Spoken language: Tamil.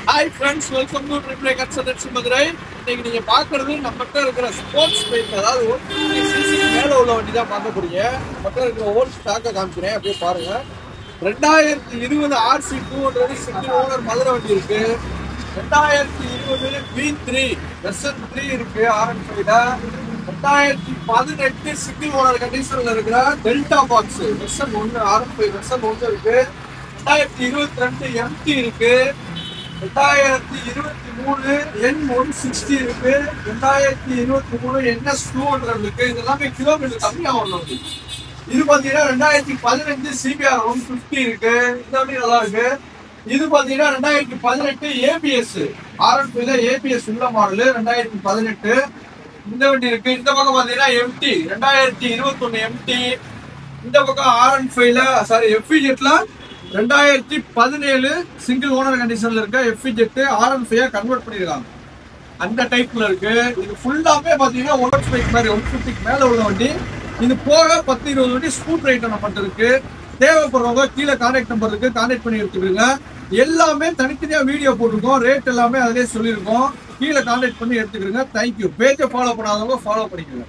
Hi friends, welcome to triple consultancy Madurai. இன்னைக்கு நீங்க பாக்குறது நம்மகிட்ட இருக்கிற ஸ்போர்ட்ஸ் பைக், அதாவது 150cc மேல உள்ள வண்டி தான் பார்க்க போறீங்க. நம்மகிட்ட இருக்கிற ஓல்ட் ஸ்டாக்கை காமிக்கிறேன், அப்படியே பாருங்க. 2020 RC 200 சிங்கிள் ஓனர் மதுரை வண்டி இருக்கு. 2020 V3 வெர்ஷன் 3 இருக்கு R15ல. 2018 சிங்கிள் ஓனர் கண்டிஷன்ல இருக்கிற delta box version 1 R15 version 1 இருக்கு. 2022 MT இருக்கு. 2023 N160 இருக்கு. 2023 NS 200 இருக்கு. இது எல்லாமே கிலோமீட்டர் கம்மியா உள்ளது. இது பாத்தீங்கன்னா 2015 CBR 150 இருக்கு. இந்த வண்டி நல்லா இருக்கு. இது பாத்தீங்கன்னா 2018 ABS R15ல ABS உள்ள மாடல் 2018 இந்த வண்டி இருக்கு. இந்த பக்கம் பாத்தீங்கன்னா MT 2021 MT. இந்த பக்கம் R15ல FZ 2017 சிங்கிள் ஓனர் கண்டிஷன்ல இருக்க FZ R15 கன்வெர்ட் பண்ணிருக்காங்க. அந்த டைப்ல இருக்கு. இது ஃபுல்லாமே பாத்தீங்கன்னா ஓல்ட் பைக் மாதிரி 150க்கு மேல உள்ள வண்டி. இது போக 10-20 வண்டி ஸ்கூட் ரைட்டர் நம்மகிட்ட இருக்கு. தேவைப்படுறவங்க கீழே கான்டாக்ட் நம்பர் இருக்கு, கான்டாக்ட் பண்ணி எடுத்துக்கோங்க. எல்லாமே தனித்தனியா வீடியோ போட்டிருக்கோம், ரேட் எல்லாமே அதிலே சொல்லியிருக்கோம். கீழே கான்டாக்ட் பண்ணி எடுத்துக்கிறோங்க. தேங்க்யூ. பேஜை ஃபாலோ பண்ணாதவங்க ஃபாலோ பண்ணிக்கோங்க.